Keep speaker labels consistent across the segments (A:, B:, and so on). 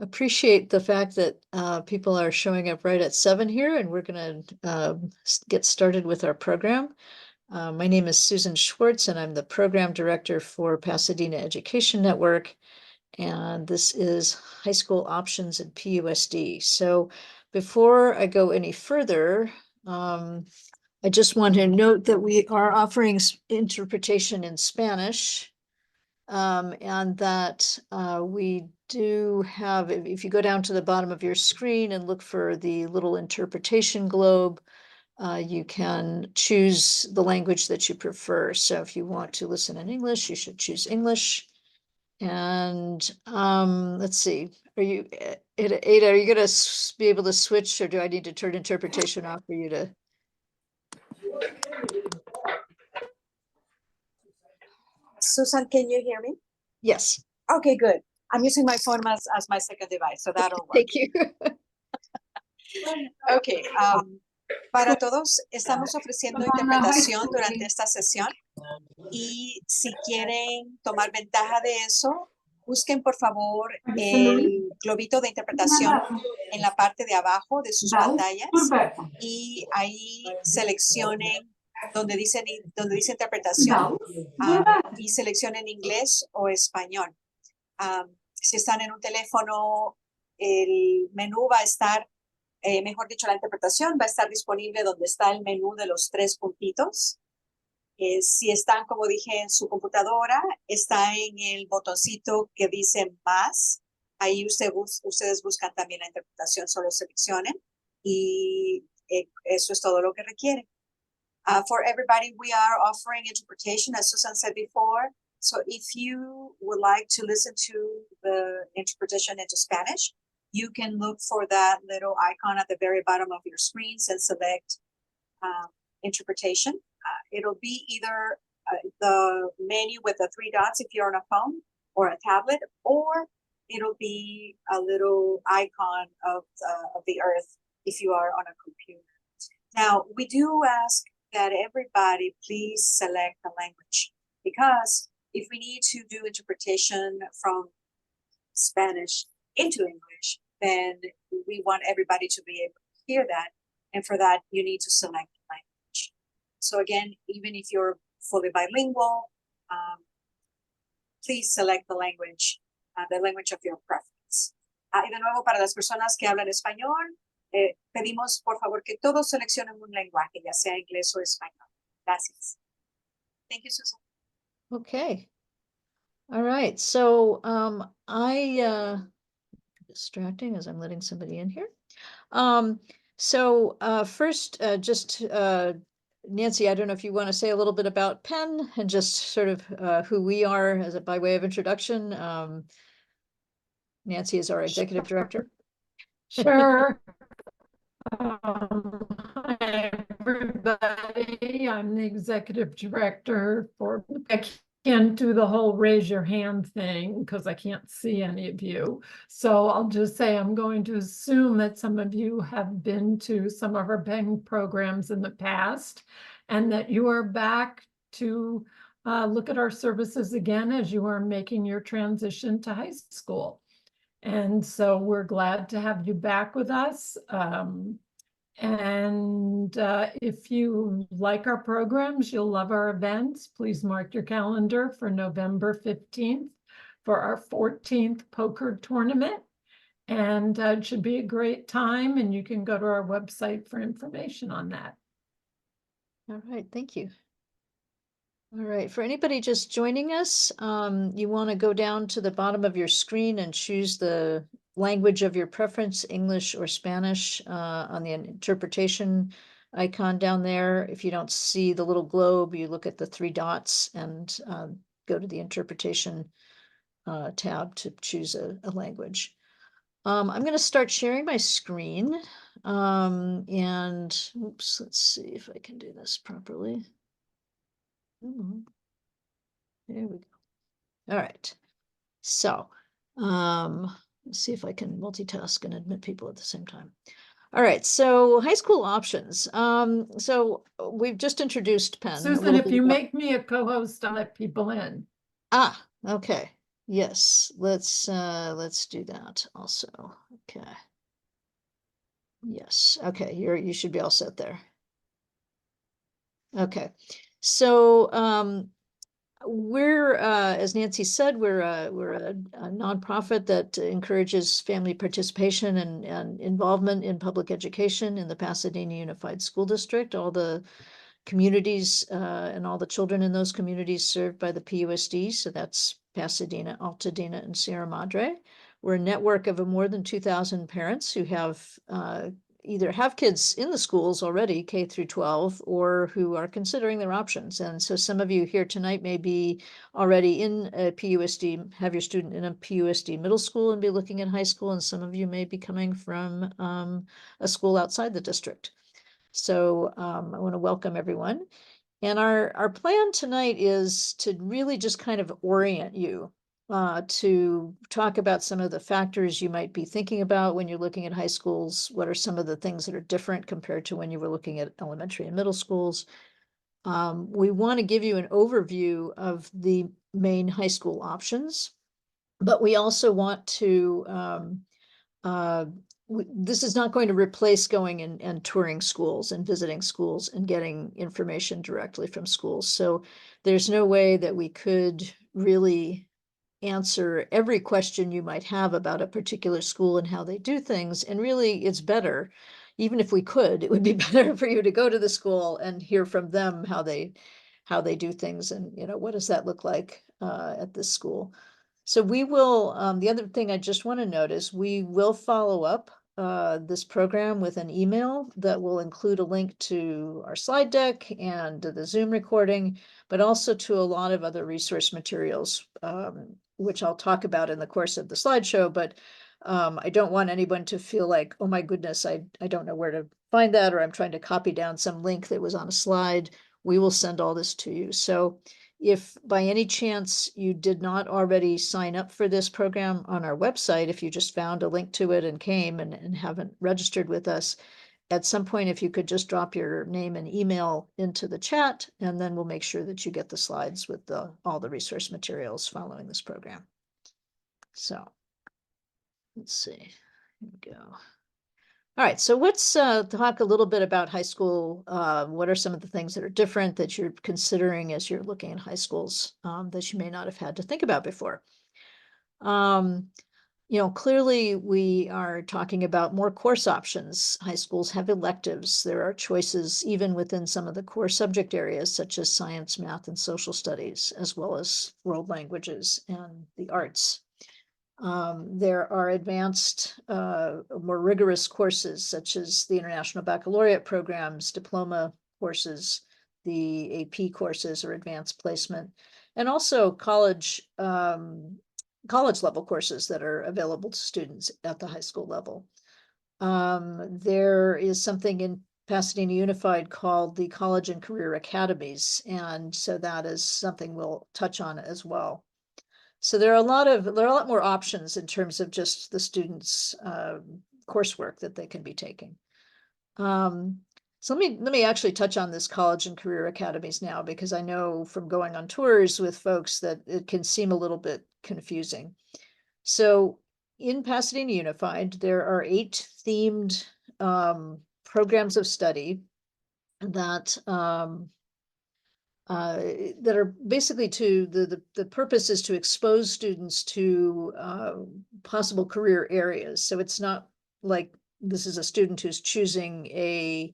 A: appreciate the fact that people are showing up right at 7 here, and we're going to get started with our program. My name is Susan Schwartz, and I'm the program director for Pasadena Education Network. And this is High School Options in PUSD. So before I go any further, I just want to note that we are offering interpretation in Spanish. And that we do have, if you go down to the bottom of your screen and look for the little interpretation globe, you can choose the language that you prefer. So if you want to listen in English, you should choose English. And let's see, Ada, are you going to be able to switch, or do I need to turn interpretation off for you to?
B: Susan, can you hear me?
A: Yes.
B: Okay, good. I'm using my phone as my second device, so that'll work.
A: Thank you.
B: Okay. Para todos, estamos ofreciendo interpretación durante esta sesión y si quieren tomar ventaja de eso, busquen por favor el globito de interpretación en la parte de abajo de sus pantallas y ahí seleccionen donde dice interpretación y seleccionen inglés o español. Si están en un teléfono, el menú va a estar, mejor dicho, la interpretación va a estar disponible donde está el menú de los 3 puntitos. Si están, como dije, en su computadora, está en el botoncito que dice más. Ahí ustedes buscan también la interpretación, solo seleccionen y eso es todo lo que requieren. For everybody, we are offering interpretation, as Susan said before. So if you would like to listen to the interpretation into Spanish, you can look for that little icon at the very bottom of your screens and select interpretation. It'll be either the menu with the 3 dots if you're on a phone or a tablet, or it'll be a little icon of the earth if you are on a computer. Now, we do ask that everybody please select the language, because if we need to do interpretation from Spanish into English, then we want everybody to be able to hear that. And for that, you need to select the language. So again, even if you're fully bilingual, please select the language of your preference. Y de nuevo, para las personas que hablan español, pedimos por favor que todos seleccionen un lenguaje, ya sea inglés o español. Gracias. Thank you, Susan.
A: Okay. All right. So distracting as I'm letting somebody in here. First, Nancy, I don't know if you want to say a little bit about Penn and just sort of who we are by way of introduction. Nancy is our executive director.
C: Sure. Hi, everybody. I'm the executive director for, I can't do the whole raise your hand thing because I can't see any of you. So I'll just say I'm going to assume that some of you have been to some of our Penn programs in the past and that you are back to look at our services again as you are making your transition to high school. And so we're glad to have you back with us. If you like our programs, you'll love our events. Please mark your calendar for November 15th for our 14th poker tournament. And it should be a great time, and you can go to our website for information on that.
A: All right, thank you. All right, for anybody just joining us, you want to go down to the bottom of your screen and choose the language of your preference, English or Spanish, on the interpretation icon down there. If you don't see the little globe, you look at the 3 dots and go to the interpretation tab to choose a language. I'm going to start sharing my screen, and oops, let's see if I can do this properly. There we go. All right. So let's see if I can multitask and admit people at the same time. All right. So high school options. So we've just introduced Penn.
C: Susan, if you make me a co-host, I'll let people in.
A: Ah, okay. Yes, let's do that also. Okay. Yes, okay, you should be all set there. Okay, so we're as Nancy said, we're a nonprofit that encourages family participation and involvement in public education in the Pasadena Unified School District. All the communities and all the children in those communities served by the PUSD. So that's Pasadena, Altadena, and Sierra Madre. We're a network of more than 2,000 parents who have either have kids in the schools already, K through 12, or who are considering their options. And so some of you here tonight may be already in a PUSD, have your student in a PUSD middle school and be looking at high school, and some of you may be coming from a school outside the district. So I want to welcome everyone. And our plan tonight is to really just kind of orient you to talk about some of the factors you might be thinking about when you're looking at high schools. What are some of the things that are different compared to when you were looking at elementary and middle schools? We want to give you an overview of the main high school options, but we also want to uh, this is not going to replace going and touring schools and visiting schools and getting information directly from schools. So there's no way that we could really answer every question you might have about a particular school and how they do things. And really, it's better, even if we could, it would be better for you to go to the school and hear from them how they do things, and what does that look like at this school. So we will, the other thing I just want to note is we will follow up this program with an email that will include a link to our slide deck and to the Zoom recording, but also to a lot of other resource materials, which I'll talk about in the course of the slideshow. But I don't want anyone to feel like, oh my goodness, I don't know where to find that, or I'm trying to copy down some link that was on a slide. We will send all this to you. So if by any chance you did not already sign up for this program on our website, if you just found a link to it and came and haven't registered with us, at some point, if you could just drop your name and email into the chat, and then we'll make sure that you get the slides with all the resource materials following this program. So let's see, here we go. All right, so let's talk a little bit about high school. What are some of the things that are different that you're considering as you're looking at high schools that you may not have had to think about before? Clearly we are talking about more course options. High schools have electives. There are choices even within some of the core subject areas, such as science, math, and social studies, as well as world languages and the arts. There are advanced, more rigorous courses, such as the International Baccalaureate programs, diploma courses, the AP courses or advanced placement, and also college level courses that are available to students at the high school level. There is something in Pasadena Unified called the College and Career Academies, and so that is something we'll touch on as well. So there are a lot more options in terms of just the students' coursework that they can be taking. So let me actually touch on this college and career academies now, because I know from going on tours with folks that it can seem a little bit confusing. So in Pasadena Unified, there are 8 themed programs of study that that are basically the purpose is to expose students to possible career areas. So it's not like this is a student who's choosing a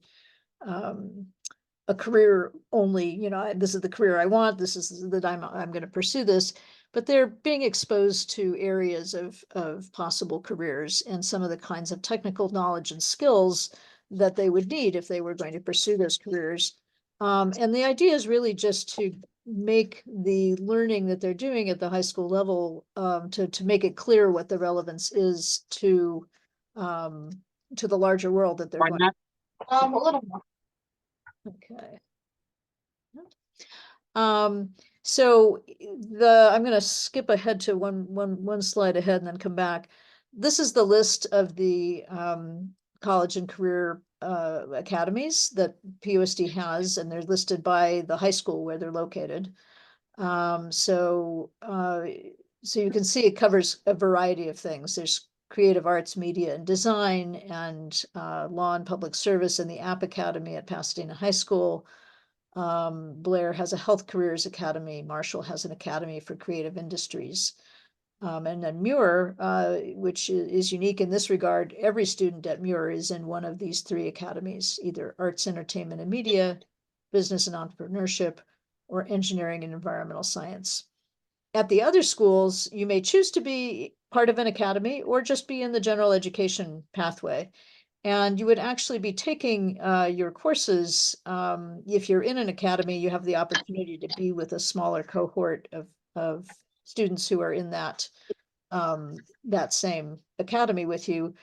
A: career only, this is the career I want, this is that I'm going to pursue this, but they're being exposed to areas of possible careers and some of the kinds of technical knowledge and skills that they would need if they were going to pursue those careers. And the idea is really just to make the learning that they're doing at the high school level, to make it clear what the relevance is to the larger world that they're going.
D: A little more.
A: Okay. So I'm going to skip ahead to one slide ahead and then come back. This is the list of the college and career academies that PUSD has, and they're listed by the high school where they're located. So so you can see it covers a variety of things. There's creative arts, media, and design, and law and public service in the App Academy at Pasadena High School. Blair has a health careers academy. Marshall has an academy for creative industries. And then Muir, which is unique in this regard, every student at Muir is in one of these three academies, either arts, entertainment, and media, business and entrepreneurship, or engineering and environmental science. At the other schools, you may choose to be part of an academy or just be in the general education pathway. And you would actually be taking your courses. If you're in an academy, you have the opportunity to be with a smaller cohort of students who are in that that same academy with you,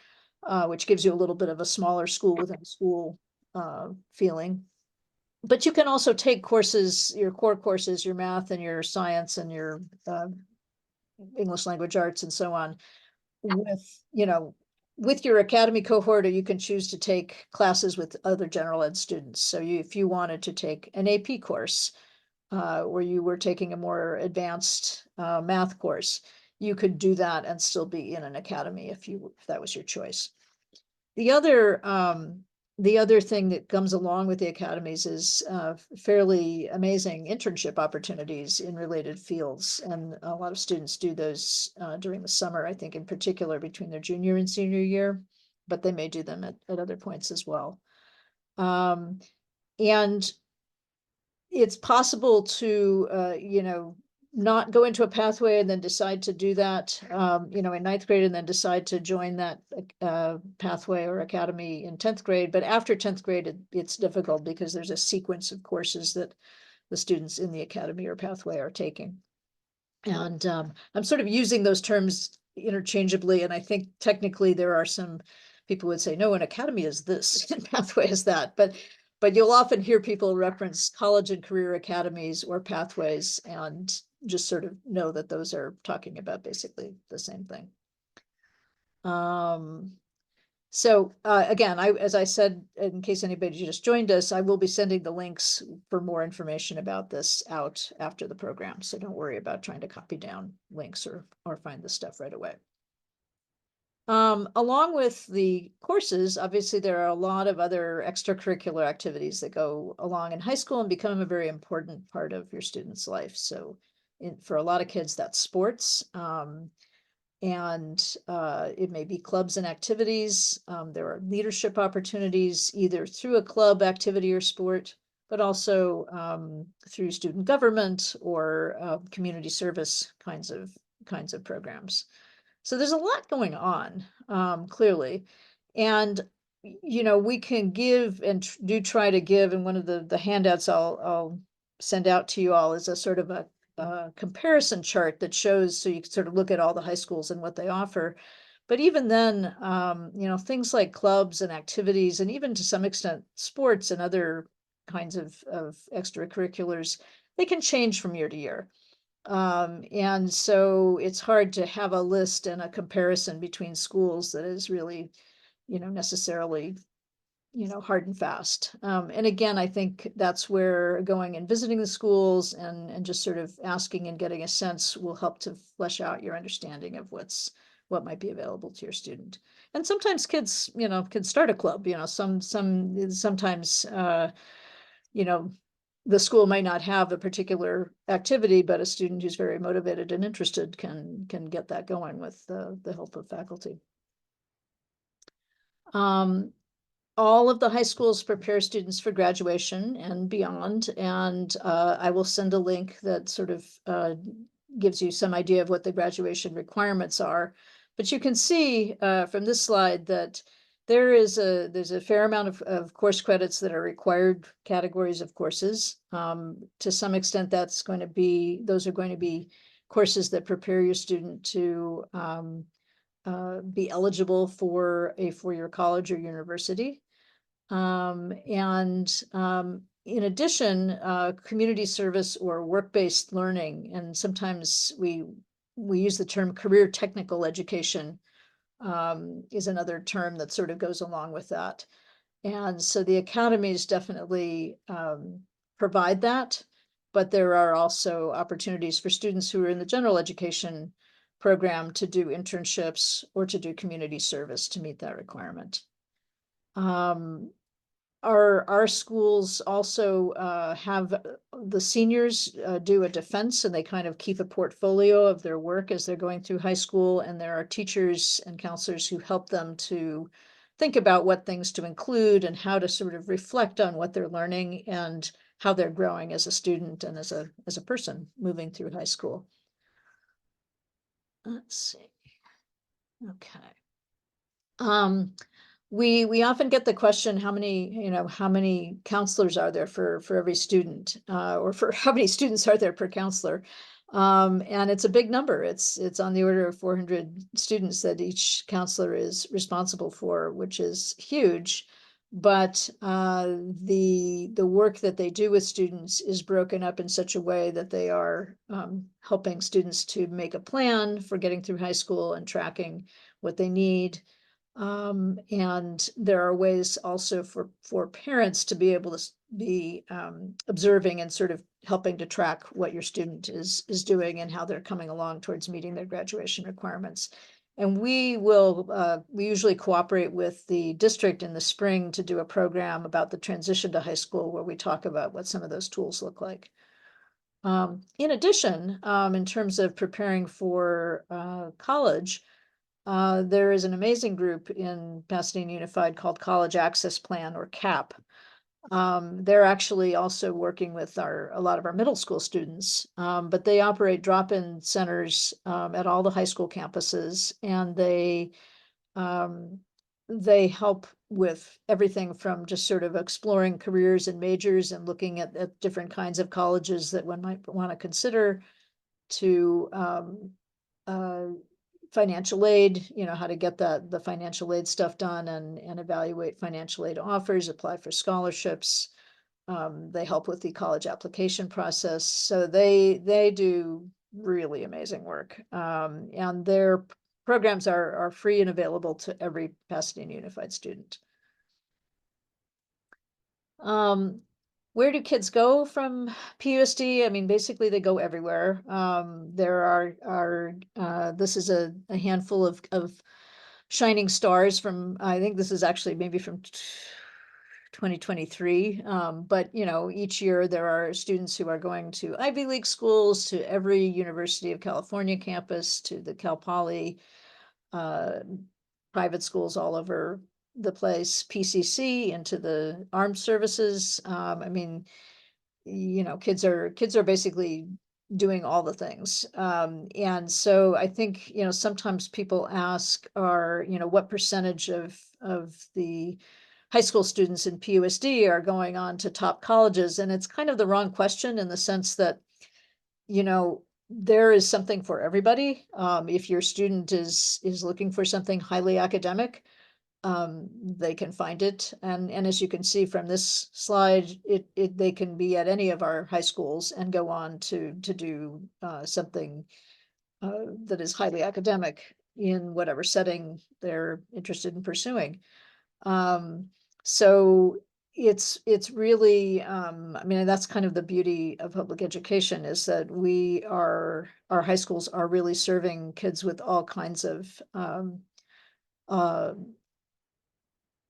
A: which gives you a little bit of a smaller school within school feeling. But you can also take courses, your core courses, your math and your science and your English language arts and so on, with, you know, with your academy cohort, or you can choose to take classes with other general ed students. So if you wanted to take an AP course, where you were taking a more advanced math course, you could do that and still be in an academy if that was your choice. The other thing that comes along with the academies is fairly amazing internship opportunities in related fields. And a lot of students do those during the summer, I think in particular between their junior and senior year, but they may do them at other points as well. And it's possible to, you know, not go into a pathway and then decide to do that, you know, in ninth grade and then decide to join that pathway or academy in 10th grade. But after 10th grade, it's difficult because there's a sequence of courses that the students in the academy or pathway are taking. And I'm sort of using those terms interchangeably. And I think technically there are some people would say, no, an academy is this and pathway is that. But you'll often hear people reference college and career academies or pathways and just sort of know that those are talking about basically the same thing. So again, as I said, in case anybody just joined us, I will be sending the links for more information about this out after the program. So don't worry about trying to copy down links or find the stuff right away. Along with the courses, obviously there are a lot of other extracurricular activities that go along in high school and become a very important part of your student's life. So for a lot of kids, that's sports. And it may be clubs and activities. There are leadership opportunities, either through a club activity or sport, but also through student government or community service kinds of programs. So there's a lot going on, clearly. And, you know, we can give and do try to give, and one of the handouts I'll send out to you all is a sort of a comparison chart that shows, so you can sort of look at all the high schools and what they offer. But even then, you know, things like clubs and activities, and even to some extent sports and other kinds of extracurriculars, they can change from year to year. And so it's hard to have a list and a comparison between schools that is really, you know, necessarily, you know, hard and fast. And again, I think that's where going and visiting the schools and just sort of asking and getting a sense will help to flesh out your understanding of what might be available to your student. And sometimes kids, you know, can start a club, you know, sometimes, you know, the school might not have a particular activity, but a student who's very motivated and interested can get that going with the help of faculty. All of the high schools prepare students for graduation and beyond, and I will send a link that sort of gives you some idea of what the graduation requirements are. But you can see from this slide that there's a fair amount of course credits that are required categories of courses. To some extent, those are going to be courses that prepare your student to be eligible for a four-year college or university. In addition, community service or work-based learning, and sometimes we use the term career technical education, is another term that sort of goes along with that. And so the academies definitely provide that, but there are also opportunities for students who are in the general education program to do internships or to do community service to meet that requirement. Our schools also have the seniors do a defense, and they kind of keep a portfolio of their work as they're going through high school. And there are teachers and counselors who help them to think about what things to include and how to sort of reflect on what they're learning and how they're growing as a student and as a person moving through high school. Let's see. Okay. We often get the question, how many counselors are there for every student, or for how many students are there per counselor? And it's a big number. It's on the order of 400 students that each counselor is responsible for, which is huge. But the work that they do with students is broken up in such a way that they are helping students to make a plan for getting through high school and tracking what they need. And there are ways also for parents to be able to be observing and sort of helping to track what your student is doing and how they're coming along towards meeting their graduation requirements. And we usually cooperate with the district in the spring to do a program about the transition to high school, where we talk about what some of those tools look like. In addition, in terms of preparing for college, there is an amazing group in Pasadena Unified called College Access Plan, or CAP. They're actually also working with a lot of our middle school students, but they operate drop-in centers at all the high school campuses, and they help with everything from just sort of exploring careers and majors and looking at different kinds of colleges that one might want to consider, to financial aid, how to get the financial aid stuff done and evaluate financial aid offers, apply for scholarships. They help with the college application process. So they do really amazing work. And their programs are free and available to every Pasadena Unified student. Where do kids go from PUSD? I mean, basically they go everywhere. There are this is a handful of shining stars from, I think this is actually maybe from 2023. But each year there are students who are going to Ivy League schools, to every University of California campus, to the Cal Poly, private schools all over the place, PCC, into the armed services. I mean, kids are basically doing all the things. And so I think, sometimes people ask, what percentage of the high school students in PUSD are going on to top colleges? And it's kind of the wrong question, in the sense that, there is something for everybody. If your student is looking for something highly academic, they can find it. And as you can see from this slide, they can be at any of our high schools and go on to do something that is highly academic in whatever setting they're interested in pursuing. So it's really, I mean, that's kind of the beauty of public education, is that our high schools are really serving kids with all kinds of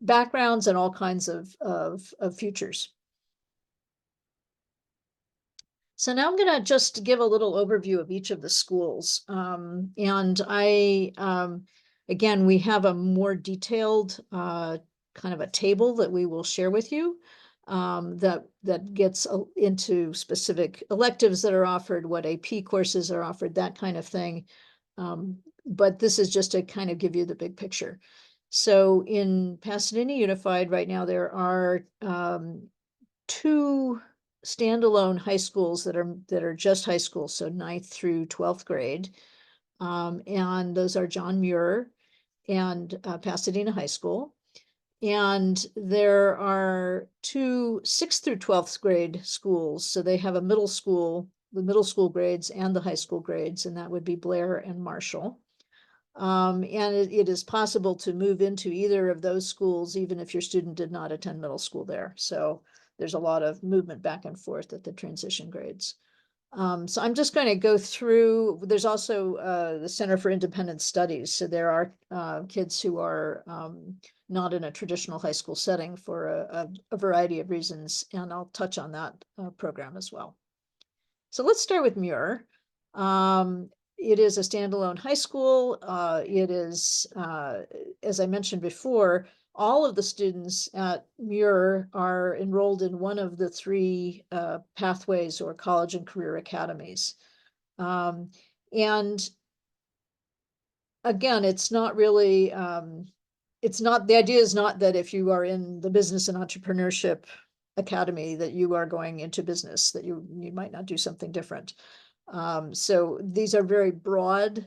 A: backgrounds and all kinds of futures. So now I'm going to just give a little overview of each of the schools. And again, we have a more detailed kind of a table that we will share with you, that gets into specific electives that are offered, what AP courses are offered, that kind of thing. But this is just to kind of give you the big picture. So in Pasadena Unified right now, there are 2 standalone high schools that are just high school, so 9th through 12th grade. And those are John Muir and Pasadena High School. And there are 2 6th through 12th grade schools. So they have a middle school, the middle school grades and the high school grades, and that would be Blair and Marshall. And it is possible to move into either of those schools, even if your student did not attend middle school there. So there's a lot of movement back and forth at the transition grades. So I'm just going to go through, there's also the Center for Independent Studies. So there are kids who are not in a traditional high school setting for a variety of reasons, and I'll touch on that program as well. So let's start with Muir. It is a standalone high school. It is, as I mentioned before, all of the students at Muir are enrolled in one of the three pathways or college and career academies. And again, it's not really, the idea is not that if you are in the business and entrepreneurship academy that you are going into business, that you might not do something different. So these are very broad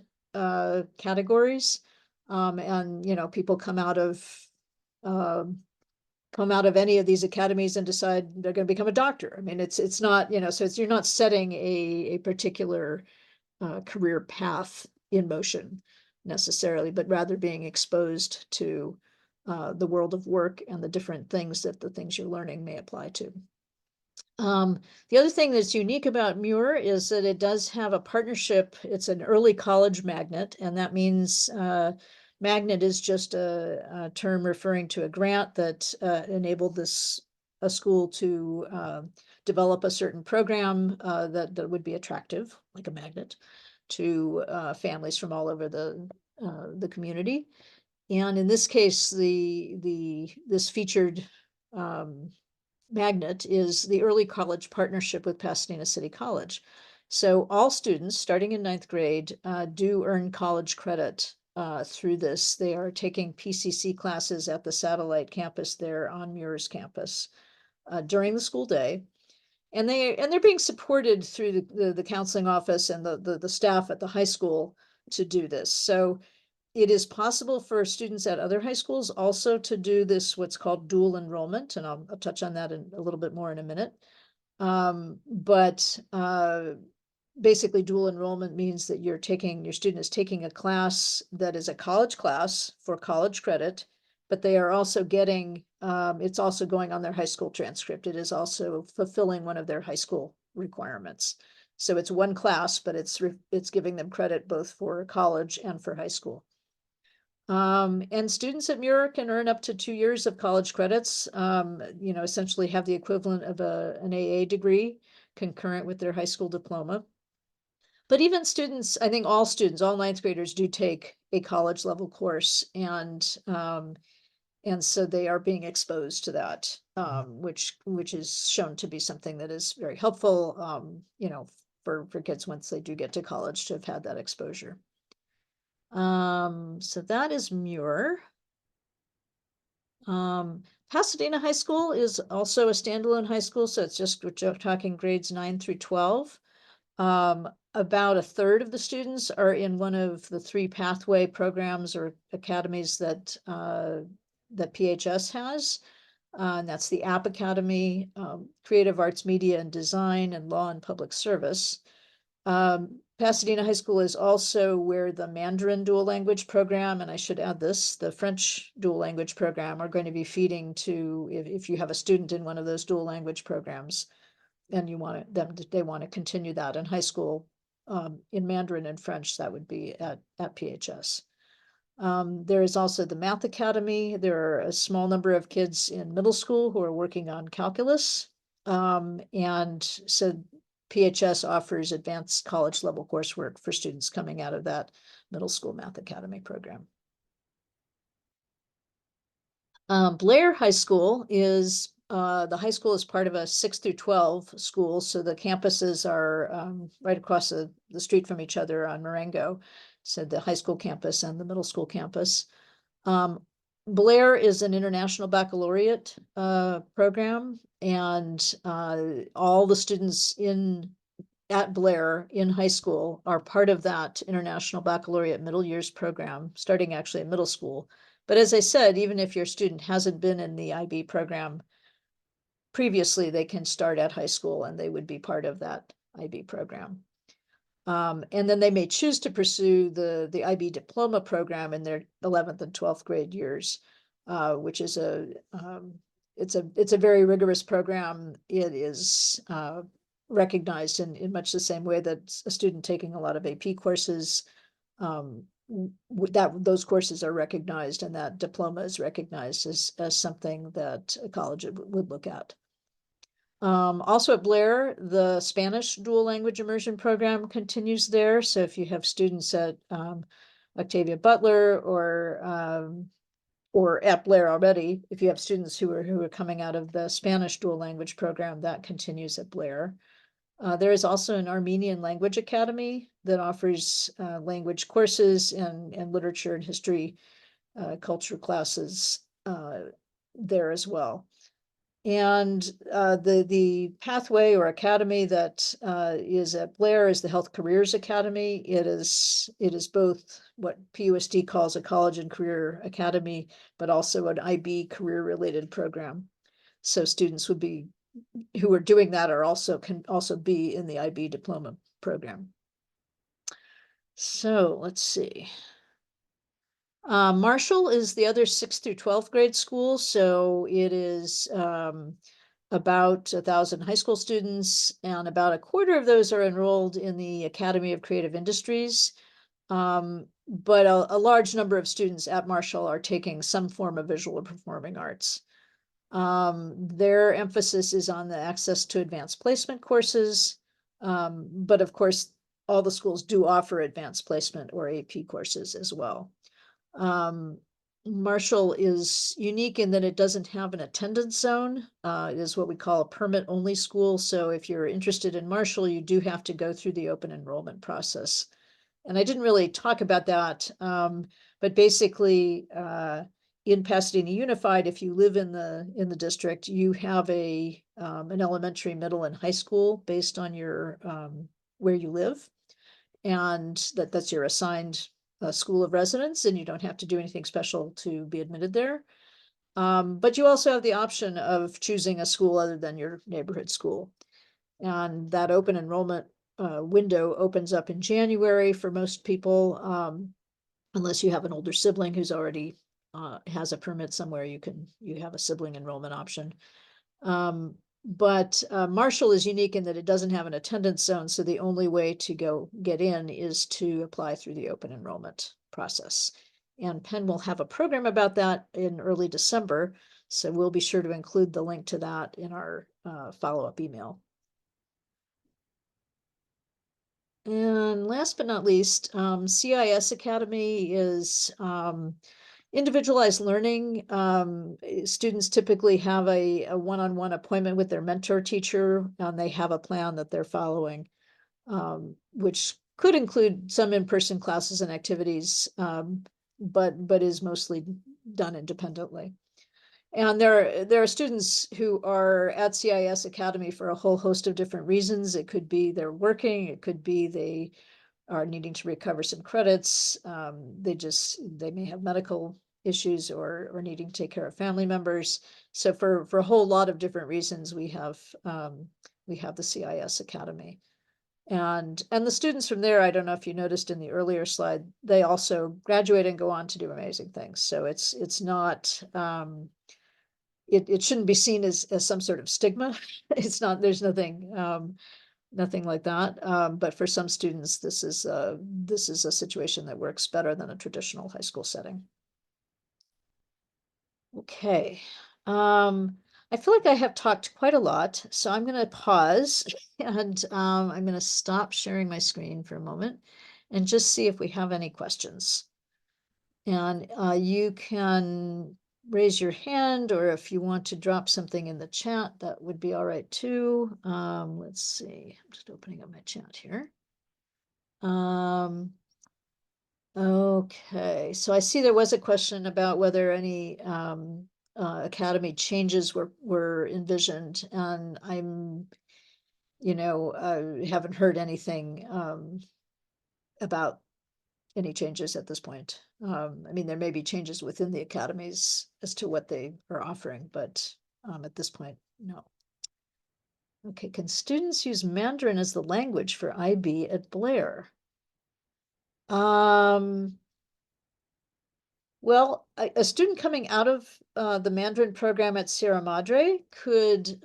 A: categories. And people come out of any of these academies and decide they're going to become a doctor. I mean, it's not, so you're not setting a particular career path in motion necessarily, but rather being exposed to the world of work and the different things that the things you're learning may apply to. The other thing that's unique about Muir is that it does have a partnership. It's an early college magnet, and that means magnet is just a term referring to a grant that enabled a school to develop a certain program that would be attractive, like a magnet, to families from all over the community. And in this case, this featured magnet is the Early College Partnership with Pasadena City College. So all students starting in 9th grade do earn college credit through this. They are taking PCC classes at the satellite campus there on Muir's campus during the school day. And they're being supported through the counseling office and the staff at the high school to do this. So it is possible for students at other high schools also to do this, what's called dual enrollment, and I'll touch on that in a little bit more in a minute. But basically dual enrollment means that your student is taking a class that is a college class for college credit, but they are also getting, it's also going on their high school transcript. It is also fulfilling one of their high school requirements. So it's one class, but it's giving them credit both for college and for high school. And students at Muir can earn up to 2 years of college credits, essentially have the equivalent of an AA degree concurrent with their high school diploma. But even students, I think all students, all 9th graders do take a college level course, and so they are being exposed to that, which is shown to be something that is very helpful, for kids once they do get to college to have had that exposure. So that is Muir. Pasadena High School is also a standalone high school, so it's just, we're talking grades 9 through 12. About a third of the students are in one of the three pathway programs or academies that PHS has. And that's the App Academy, Creative Arts, Media and Design, and Law and Public Service. Pasadena High School is also where the Mandarin dual language program, and I should add this, the French dual language program are going to be feeding to, if you have a student in one of those dual language programs and they want to continue that in high school in Mandarin and French, that would be at PHS. There is also the Math Academy. There are a small number of kids in middle school who are working on calculus. And so PHS offers advanced college level coursework for students coming out of that middle school Math Academy program. Blair High School is, the high school is part of a 6 through 12 school. So the campuses are right across the street from each other on Marengo. So the high school campus and the middle school campus. Blair is an international baccalaureate program, and all the students at Blair in high school are part of that international baccalaureate middle years program, starting actually in middle school. But as I said, even if your student hasn't been in the IB program previously, they can start at high school and they would be part of that IB program. And then they may choose to pursue the IB diploma program in their 11th and 12th grade years, which is it's a very rigorous program. It is recognized in much the same way that a student taking a lot of AP courses, those courses are recognized and that diploma is recognized as something that a college would look at. Also at Blair, the Spanish dual language immersion program continues there. So if you have students at Octavia Butler or at Blair already, if you have students who are coming out of the Spanish dual language program, that continues at Blair. There is also an Armenian language academy that offers language courses and literature and history culture classes there as well. And the pathway or academy that is at Blair is the Health Careers Academy. It is both what PUSD calls a college and career academy, but also an IB career related program. So students who are doing that can also be in the IB diploma program. So let's see. Marshall is the other 6th through 12th grade school. So it is about 1,000 high school students, and about a quarter of those are enrolled in the Academy of Creative Industries. But a large number of students at Marshall are taking some form of visual or performing arts. Their emphasis is on the access to advanced placement courses. But of course, all the schools do offer advanced placement or AP courses as well. Marshall is unique in that it doesn't have an attendance zone. It is what we call a permit-only school. So if you're interested in Marshall, you do have to go through the open enrollment process. And I didn't really talk about that, but basically in Pasadena Unified, if you live in the district, you have an elementary, middle, and high school based on your where you live, and that's your assigned school of residence, and you don't have to do anything special to be admitted there. But you also have the option of choosing a school other than your neighborhood school. And that open enrollment window opens up in January for most people, unless you have an older sibling who's already has a permit somewhere, you have a sibling enrollment option. But Marshall is unique in that it doesn't have an attendance zone, so the only way to get in is to apply through the open enrollment process. And Penn will have a program about that in early December, so we'll be sure to include the link to that in our follow-up email. And last but not least, CIS Academy is individualized learning. Students typically have a one-on-one appointment with their mentor teacher, and they have a plan that they're following, which could include some in-person classes and activities, but is mostly done independently. And there are students who are at CIS Academy for a whole host of different reasons. It could be they're working, it could be they are needing to recover some credits. They may have medical issues or needing to take care of family members. So for a whole lot of different reasons, we have the CIS Academy. And the students from there, I don't know if you noticed in the earlier slide, they also graduate and go on to do amazing things. So it's not it shouldn't be seen as some sort of stigma. It's not, there's nothing like that. But for some students, this is a situation that works better than a traditional high school setting. Okay. I feel like I have talked quite a lot, so I'm going to pause and I'm going to stop sharing my screen for a moment and just see if we have any questions. And you can raise your hand, or if you want to drop something in the chat, that would be all right too. Let's see, I'm just opening up my chat here. Okay, so I see there was a question about whether any academy changes were envisioned, and I'm, haven't heard anything about any changes at this point. I mean, there may be changes within the academies as to what they are offering, but at this point, no. Okay, can students use Mandarin as the language for IB at Blair? Well, a student coming out of the Mandarin program at Sierra Madre could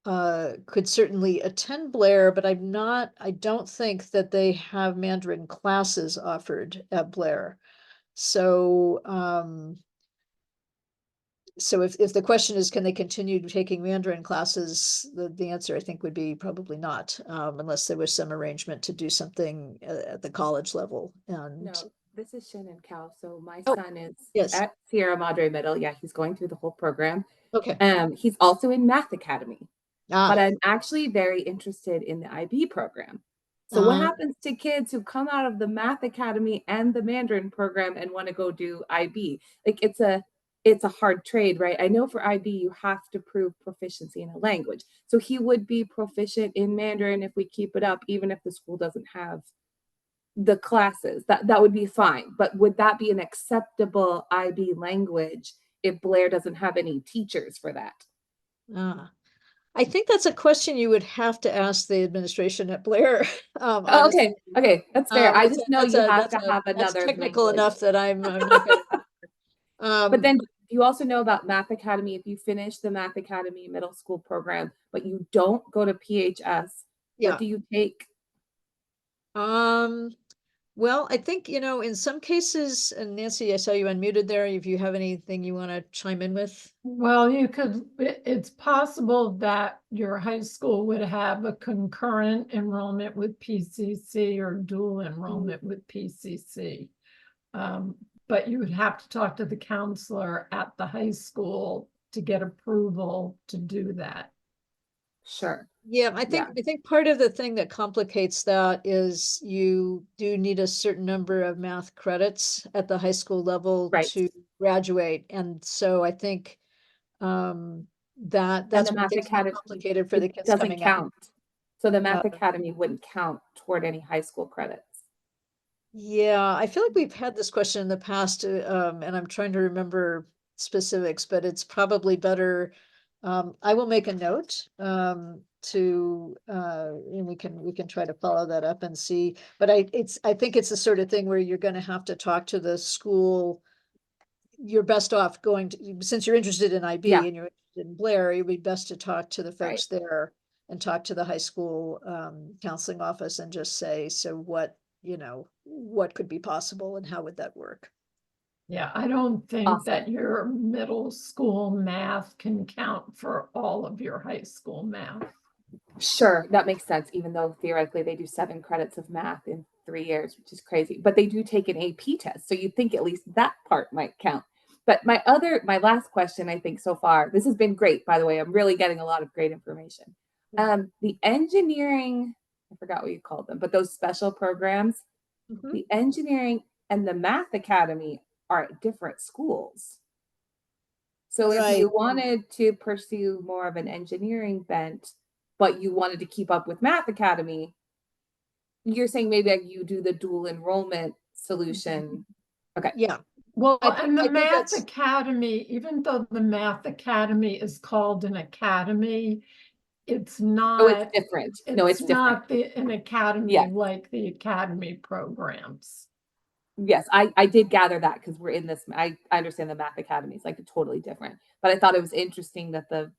A: could certainly attend Blair, but I don't think that they have Mandarin classes offered at Blair. So, so if the question is, can they continue taking Mandarin classes, the answer I think would be probably not, unless there was some arrangement to do something at the college level. And
D: No, this is Shannon Cal. So my
A: Oh,
D: son is
A: yes.
D: at Sierra Madre Middle. Yeah, he's going through the whole program.
A: Okay.
D: He's also in Math Academy, but
A: Ah,
D: I'm actually very interested in the IB program. So what happens to kids who come out of the Math Academy and the Mandarin program and want to go do IB? Like it's a hard trade, right? I know for IB you have to prove proficiency in a language. So he would be proficient in Mandarin if we keep it up, even if the school doesn't have the classes. That would be fine. But would that be an acceptable IB language if Blair doesn't have any teachers for that?
A: I think that's a question you would have to ask the administration at Blair.
D: Oh,
A: Honestly.
D: okay, that's fair. I just know you have to have
A: That's
D: another
A: technical
D: language.
A: enough that I'm not gonna.
D: But then you also know about Math Academy. If you finish the Math Academy middle school program, but you don't go to PHS,
A: Yeah.
D: what do you take?
A: Well, I think, in some cases, and Nancy, I saw you unmuted there, if you have anything you want to chime in with.
C: Well, it's possible that your high school would have a concurrent enrollment with PCC or dual enrollment with PCC. But you would have to talk to the counselor at the high school to get approval to do that.
D: Sure.
A: Yeah, I think part of the thing that complicates that is you do need a certain number of math credits at the high school level
D: Right.
A: to graduate. And so I think that's
D: the
A: what
D: Math
A: makes it
D: Academy
A: complicated for the kids
D: doesn't
A: coming out.
D: count. So the Math Academy wouldn't count toward any high school credits.
A: Yeah, I feel like we've had this question in the past, and I'm trying to remember specifics, but it's probably better. I will make a note and we can try to follow that up and see. But I think it's the sort of thing where you're going to have to talk to the school. You're best off going to, since you're interested in IB and you're interested in Blair, it would be best to talk to the folks there and talk to the high school counseling office and just say, so what could be possible and how would that work?
C: Yeah, I don't think
D: Awesome.
C: that your middle school math can count for all of your high school math.
D: Sure, that makes sense, even though theoretically they do 7 credits of math in 3 years, which is crazy. But they do take an AP test, so you'd think at least that part might count. But my last question, I think so far, this has been great, by the way. I'm really getting a lot of great information. The engineering, I forgot what you called them, but those special programs, the engineering and the Math Academy are at different schools. So if you wanted to pursue more of an engineering bent, but you wanted to keep up with Math Academy, you're saying maybe like you do the dual enrollment solution. Okay.
A: Yeah.
C: Well, and the Math Academy, even though the Math Academy is called an academy, it's not.
D: Oh, it's different. No, it's
C: not
D: different.
C: an academy like the academy programs.
D: Yes, I did gather that because we're in this. I understand the Math Academy is like totally different, but I thought it was interesting that the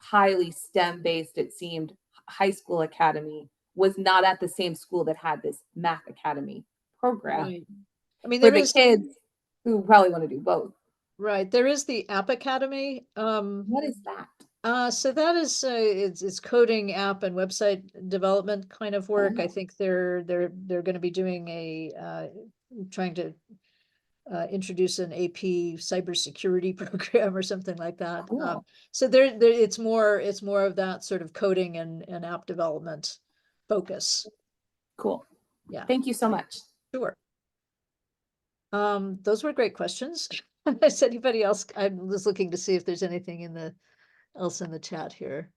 D: highly STEM based, it seemed, high school academy was not at the same school that had this Math Academy program.
A: Right. I mean,
D: for the kids who probably want to do both.
A: Right. There is the App Academy.
D: What is that?
A: So that is it's coding, app, and website development kind of work. I think they're going to be doing trying to introduce an AP cybersecurity program or something like that.
D: Cool.
A: So it's more of that sort of coding and app development focus.
D: Cool.
A: Yeah.
D: Thank you so much.
A: Sure. Those were great questions. Is anybody else? I was looking to see if there's anything else in the chat here.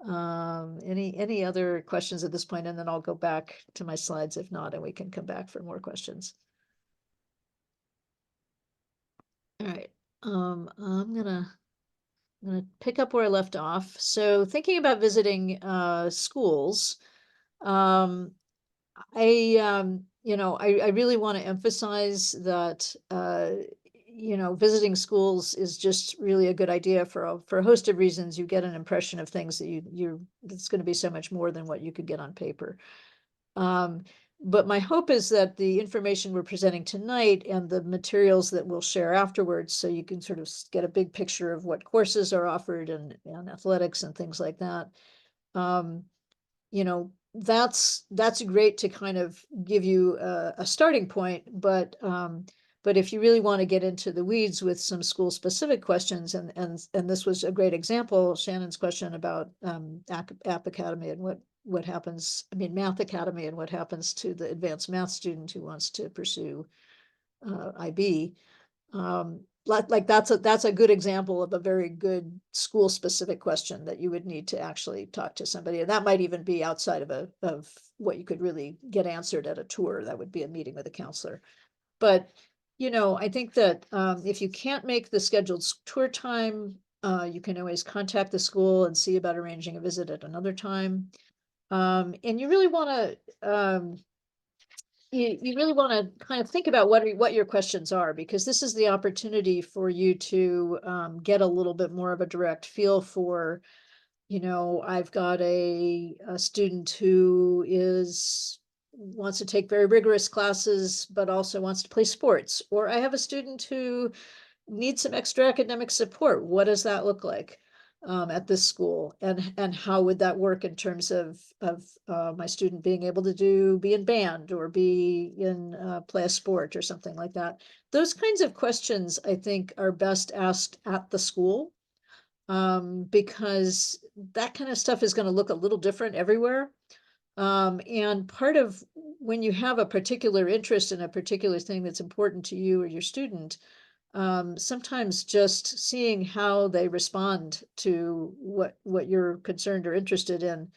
A: Any other questions at this point, and then I'll go back to my slides if not, and we can come back for more questions. All right. I'm gonna pick up where I left off. So thinking about visiting schools, I really want to emphasize that visiting schools is just really a good idea for a host of reasons. You get an impression of things that it's going to be so much more than what you could get on paper. But my hope is that the information we're presenting tonight and the materials that we'll share afterwards, so you can sort of get a big picture of what courses are offered and athletics and things like that. That's great to kind of give you a starting point, but if you really want to get into the weeds with some school specific questions, and this was a great example, Shannon's question about App Academy and what happens, Math Academy, and what happens to the advanced math student who wants to pursue IB. Like that's a good example of a very good school specific question that you would need to actually talk to somebody, and that might even be outside of what you could really get answered at a tour. That would be a meeting with a counselor. But I think that if you can't make the scheduled tour time, you can always contact the school and see about arranging a visit at another time. And you really want to you really want to kind of think about what your questions are, because this is the opportunity for you to get a little bit more of a direct feel for, I've got a student who wants to take very rigorous classes, but also wants to play sports, or I have a student who needs some extra academic support. What does that look like at this school, and how would that work in terms of my student being able to be in band or be in play a sport or something like that? Those kinds of questions, I think, are best asked at the school, because that kind of stuff is going to look a little different everywhere. And part of when you have a particular interest in a particular thing that's important to you or your student, sometimes just seeing how they respond to what you're concerned or interested in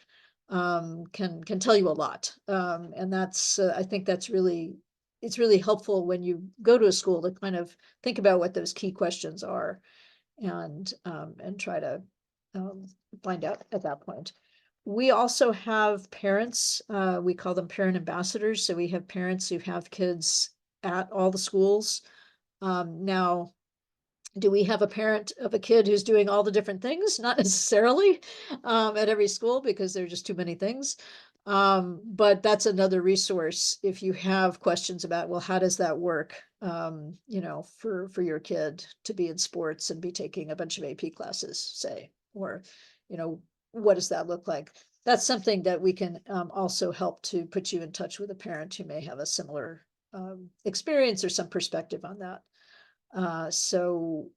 A: can tell you a lot. And that's I think it's really helpful when you go to a school to kind of think about what those key questions are, and try to find out at that point. We also have parents, we call them parent ambassadors. So we have parents who have kids at all the schools. Now, do we have a parent of a kid who's doing all the different things? Not necessarily at every school, because there are just too many things. But that's another resource if you have questions about, well, how does that work, for your kid to be in sports and be taking a bunch of AP classes, say, or, what does that look like? That's something that we can also help to put you in touch with a parent who may have a similar experience or some perspective on that. So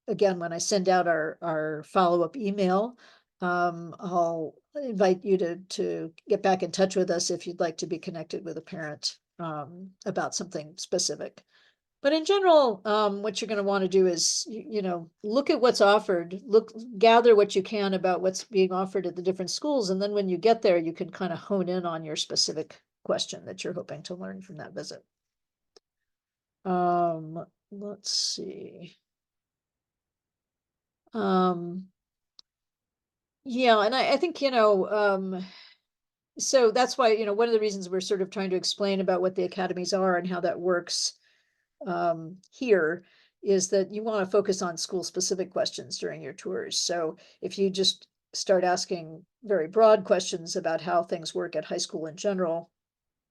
A: again, when I send out our follow-up email, I'll invite you to get back in touch with us if you'd like to be connected with a parent about something specific. But in general, what you're going to want to do is, look at what's offered, gather what you can about what's being offered at the different schools. And then when you get there, you can kind of hone in on your specific question that you're hoping to learn from that visit. Let's see. Yeah, and I think, so that's why, one of the reasons we're sort of trying to explain about what the academies are and how that works here is that you want to focus on school specific questions during your tours. So if you just start asking very broad questions about how things work at high school in general,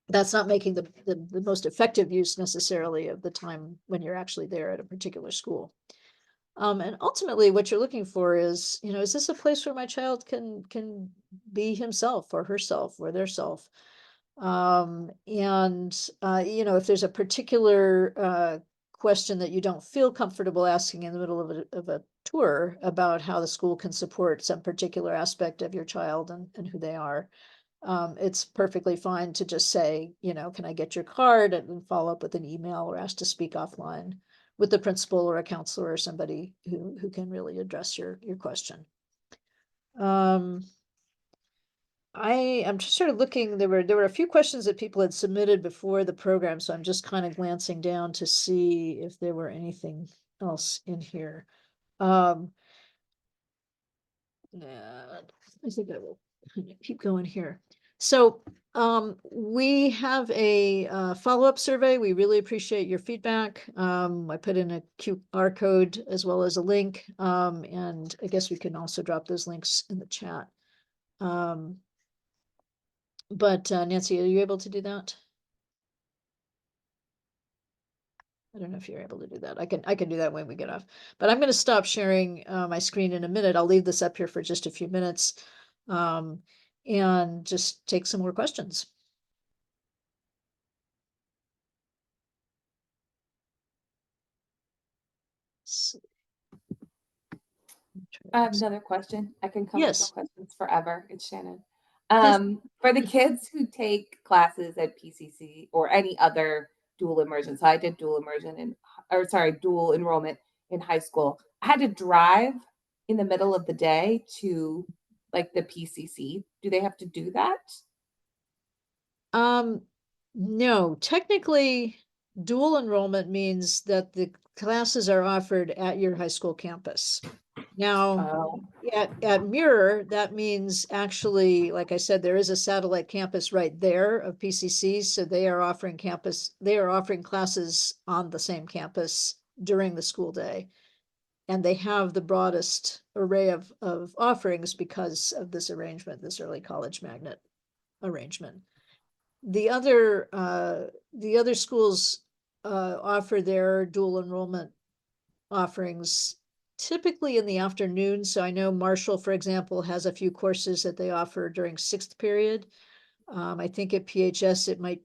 A: that's not making the most effective use necessarily of the time when you're actually there at a particular school. And ultimately what you're looking for is, is this a place where my child can be himself or herself or their self? And if there's a particular question that you don't feel comfortable asking in the middle of a tour about how the school can support some particular aspect of your child and who they are, it's perfectly fine to just say, can I get your card, and follow up with an email or ask to speak offline with the principal or a counselor or somebody who can really address your question. I'm just sort of looking, there were a few questions that people had submitted before the program, so I'm just kind of glancing down to see if there were anything else in here. I think I will keep going here. So we have a follow-up survey. We really appreciate your feedback. I put in a QR code as well as a link. And I guess we can also drop those links in the chat. But Nancy, are you able to do that? I don't know if you're able to do that. I can do that when we get off. But I'm going to stop sharing my screen in a minute. I'll leave this up here for just a few minutes and just take some more questions.
D: I have another question. I can come up
A: Yes.
D: with questions forever. It's Shannon.
A: Yes.
D: For the kids who take classes at PCC or any other dual immersion, so I did dual enrollment in high school. I had to drive in the middle of the day to like the PCC. Do they have to do that?
A: No, technically dual enrollment means that the classes are offered at your high school campus. Now,
D: Oh,
A: at Mirror, that means actually, like I said, there is a satellite campus right there of PCC. So they are offering classes on the same campus during the school day. And they have the broadest array of offerings because of this arrangement, this early college magnet arrangement. The other schools offer their dual enrollment offerings typically in the afternoon. So I know Marshall, for example, has a few courses that they offer during sixth period. I think at PHS, they might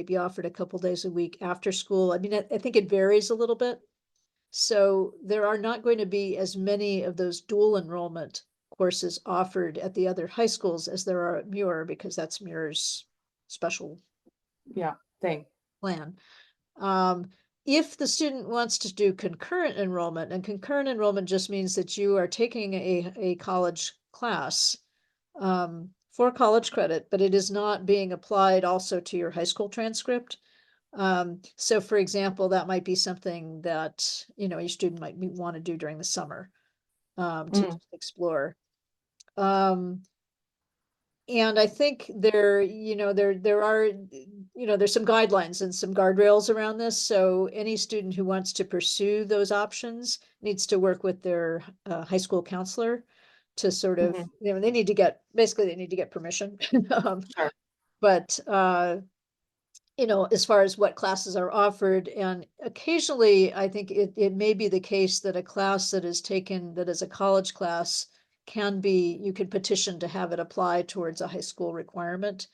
A: be offered a couple days a week after school. I mean, I think it varies a little bit. So there are not going to be as many of those dual enrollment courses offered at the other high schools as there are at Muir, because that's Muir's special
D: thing.
A: plan. If the student wants to do concurrent enrollment, and concurrent enrollment just means that you are taking a college class for college credit, but it is not being applied also to your high school transcript. So for example, that might be something that, your student might want to do during the summer to just explore. And I think there are, there's some guidelines and some guardrails around this. So any student who wants to pursue those options needs to work with their high school counselor to sort of, they need to get permission.
D: Sure.
A: But, as far as what classes are offered, and occasionally I think it may be the case that a class that is taken, that is a college class, you could petition to have it apply towards a high school requirement.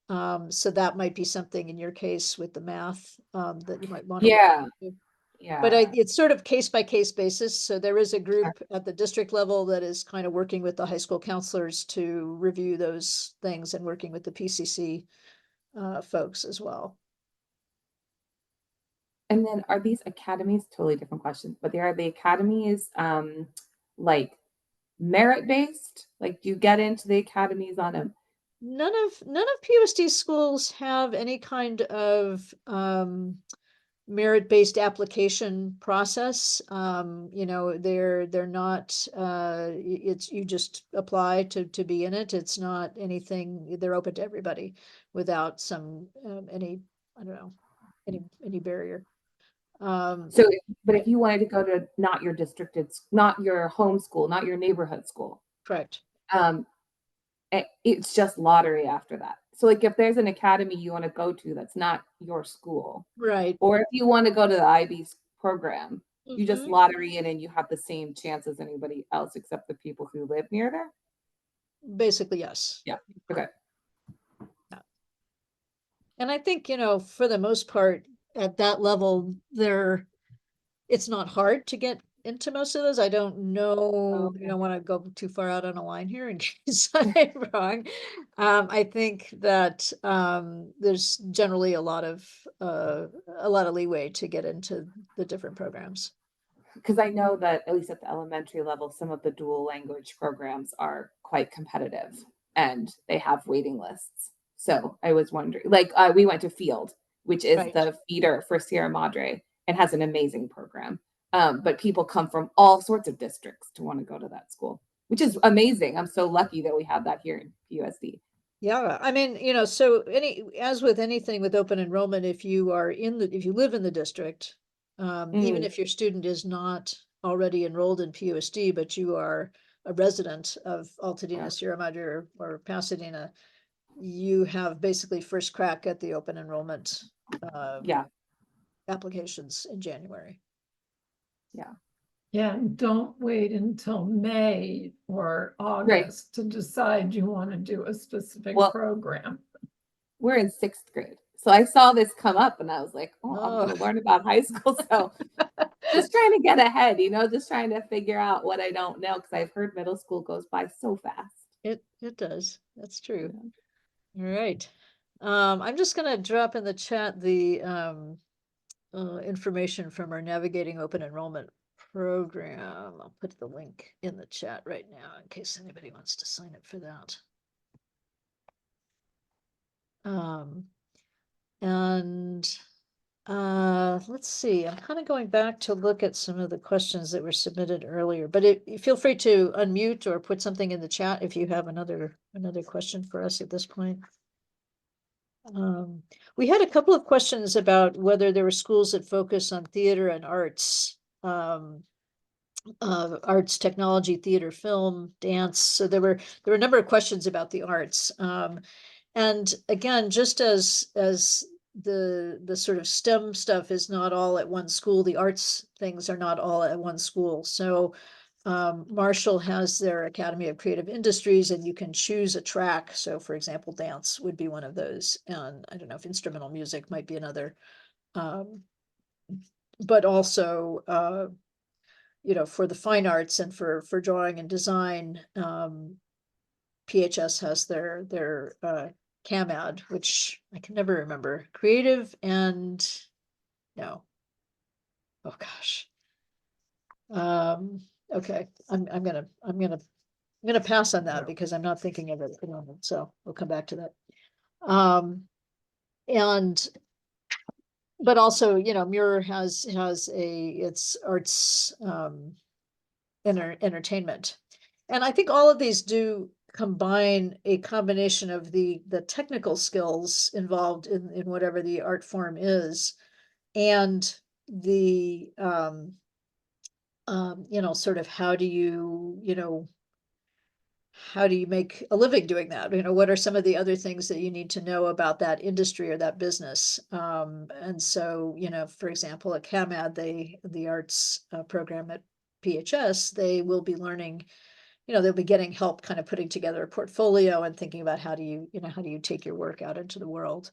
A: So that might be something in your case with the math that you might want to.
D: Yeah.
A: But it's sort of case by case basis. So there is a group at the district level that is kind of working with the high school counselors to review those things and working with the PCC folks as well.
D: And then are these academies, totally different question, but are the academies like merit-based? Like, do you get into the academies on a
A: None of PUSD schools have any kind of merit-based application process. They're not, you just apply to be in it. It's not anything, they're open to everybody without any barrier.
D: So, but if you wanted to go to not your district, it's not your home school, not your neighborhood school.
A: Correct.
D: It's just lottery after that. So like if there's an academy you want to go to that's not your school,
A: right?
D: Or if you want to go to the IB program, you just lottery in and you have the same chance as anybody else except the people who live near there?
A: Basically, yes.
D: Yeah. Okay.
A: Yeah. And I think, for the most part, at that level, it's not hard to get into most of those. I don't know.
D: Okay.
A: I don't want to go too far out on a line here in case I'm wrong. I think that there's generally a lot of leeway to get into the different programs.
D: Because I know that at least at the elementary level, some of the dual language programs are quite competitive and they have waiting lists. So I was wondering, like we went to Field, which is the feeder for Sierra Madre, and has an amazing program. But people come from all sorts of districts to want to go to that school, which is amazing. I'm so lucky that we have that here in PUSD.
A: Yeah, I mean, so as with anything with open enrollment, if you live in the district, even if your student is not already enrolled in PUSD, but you are a resident of Altadena, Sierra Madre, or Pasadena, you have basically first crack at the open enrollment applications in January.
C: Yeah, and don't wait until May or August to decide you want to do a specific program.
D: We're in 6th grade. So I saw this come up and I was like, oh, I'm going to learn about high school. So just trying to get ahead, just trying to figure out what I don't know, because I've heard middle school goes by so fast.
A: It does. That's true. Yeah. All right. I'm just going to drop in the chat the information from our Navigating Open Enrollment program. I'll put the link in the chat right now in case anybody wants to sign up for that. And let's see, I'm kind of going back to look at some of the questions that were submitted earlier, but feel free to unmute or put something in the chat if you have another question for us at this point. We had a couple of questions about whether there were schools that focus on theater and arts, arts, technology, theater, film, dance. So there were a number of questions about the arts. And again, just as the sort of STEM stuff is not all at one school, the arts things are not all at one school. So Marshall has their Academy of Creative Industries, and you can choose a track. So for example, dance would be one of those. And I don't know if instrumental music might be another. But also, for the fine arts and for drawing and design, PHS has their CAMAD, which I can never remember. Creative and no. Oh gosh. Okay, I'm gonna pass on that because I'm not thinking of it at the moment. So we'll come back to that. But also, Muir has its arts entertainment, and I think all of these do combine a combination of the technical skills involved in whatever the art form is, and the sort of how do you make a living doing that? What are some of the other things that you need to know about that industry or that business? And so, for example, at CAMAD, the arts program at PHS, they will be learning, they'll be getting help kind of putting together a portfolio and thinking about how do you take your work out into the world.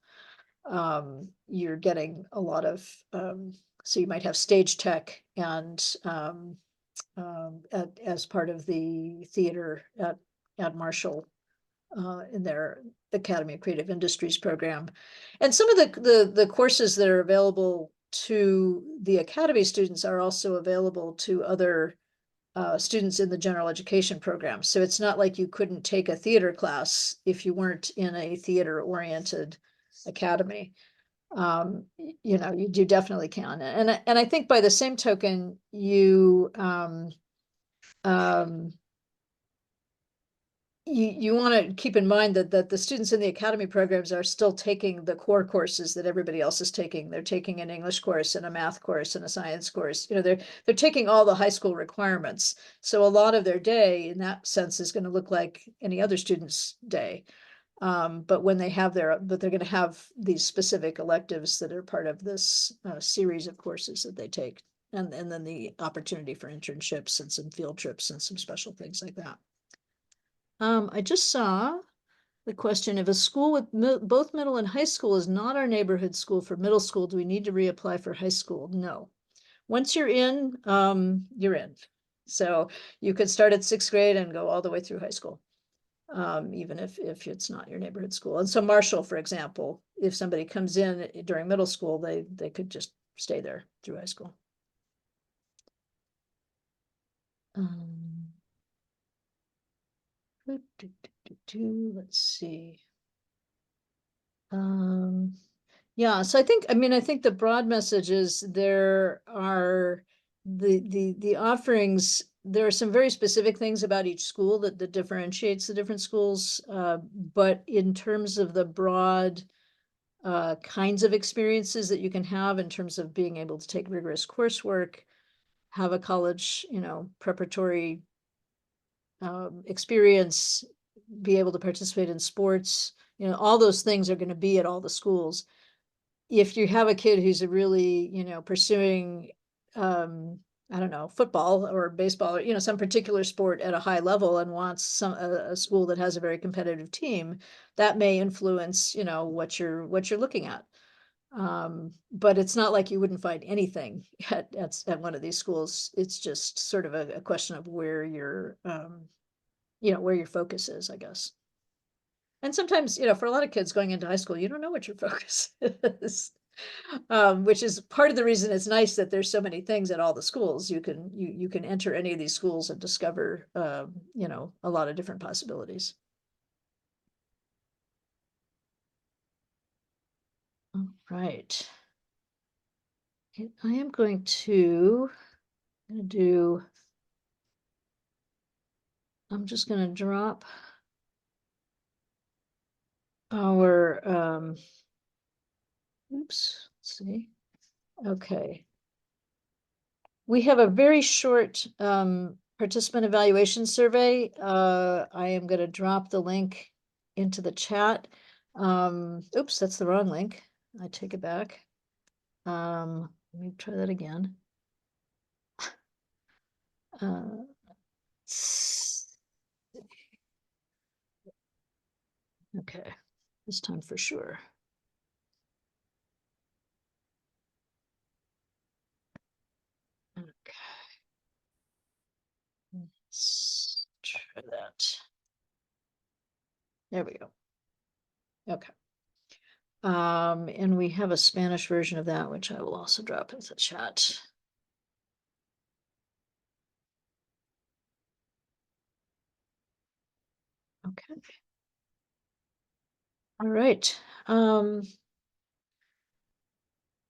A: You're getting a lot of, so you might have stage tech and as part of the theater at Marshall in their Academy of Creative Industries program. And some of the courses that are available to the Academy students are also available to other students in the general education program. So it's not like you couldn't take a theater class if you weren't in a theater-oriented academy. You definitely can. And I think by the same token, you want to keep in mind that the students in the academy programs are still taking the core courses that everybody else is taking. They're taking an English course and a math course and a science course. They're taking all the high school requirements. So a lot of their day in that sense is going to look like any other student's day. But when they're going to have these specific electives that are part of this series of courses that they take, and then the opportunity for internships and some field trips and some special things like that. I just saw the question, if a school with both middle and high school is not our neighborhood school for middle school, do we need to reapply for high school? No. Once you're in, you're in. So you could start at 6th grade and go all the way through high school. Even if it's not your neighborhood school. And so Marshall, for example, if somebody comes in during middle school, they could just stay there through high school. Let's see. Yeah, so I think the broad message is there are the offerings there are some very specific things about each school that differentiates the different schools. But in terms of the broad kinds of experiences that you can have in terms of being able to take rigorous coursework, have a college, preparatory experience, be able to participate in sports, all those things are going to be at all the schools. If you have a kid who's really, pursuing, I don't know, football or baseball, or, some particular sport at a high level and wants a school that has a very competitive team, that may influence, what you're looking at. But it's not like you wouldn't find anything at one of these schools. It's just sort of a question of where where your focus is, I guess. And sometimes, for a lot of kids going into high school, you don't know what your focus is. Which is part of the reason it's nice that there's so many things at all the schools. You can enter any of these schools and discover, a lot of different possibilities. All right. And I am going to I'm just going to drop our, oops, let's see. Okay. We have a very short participant evaluation survey. I am going to drop the link into the chat. Oops, that's the wrong link. I take it back. Let me try that again. Okay, this time for sure. Okay. Let's try that. There we go. Okay. And we have a Spanish version of that, which I will also drop into the chat. Okay. All right.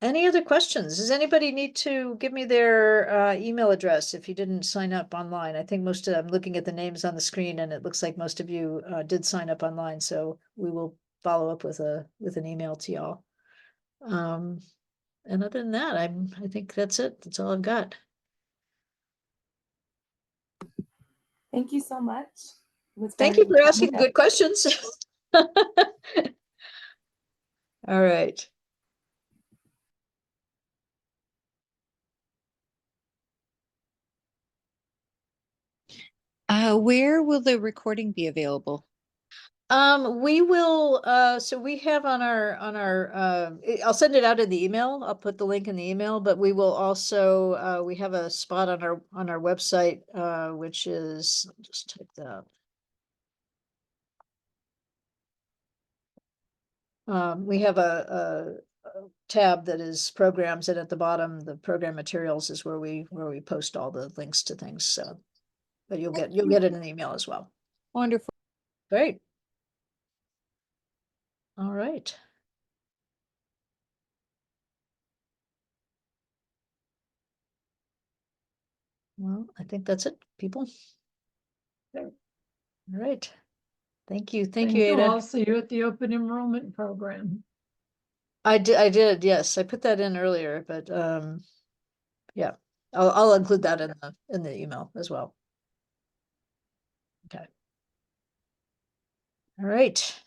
A: Any other questions? Does anybody need to give me their email address if you didn't sign up online? I think I'm looking at the names on the screen and it looks like most of you did sign up online, so we will follow up with an email to y'all. And other than that, I think that's it. That's all I've got.
D: Thank you so much. It was
A: Thank
D: fun
A: you for
D: chatting
A: asking
D: with
A: good questions. All right.
E: Where will the recording be available?
A: We will, so we have on our, I'll send it out in the email. I'll put the link in the email, but we will also, we have a spot on our website, which is, I'll just type that. We have a tab that is programs, and at the bottom, the program materials is where we post all the links to things. So, but you'll get it in the email as well.
E: Wonderful.
A: Great. All right. Well, I think that's it, people. All right. Thank you. Thank you, Ada.
C: I'll see you at the open enrollment program.
A: I did, yes. I put that in earlier, but yeah. I'll include that in the email as well. Okay. All right.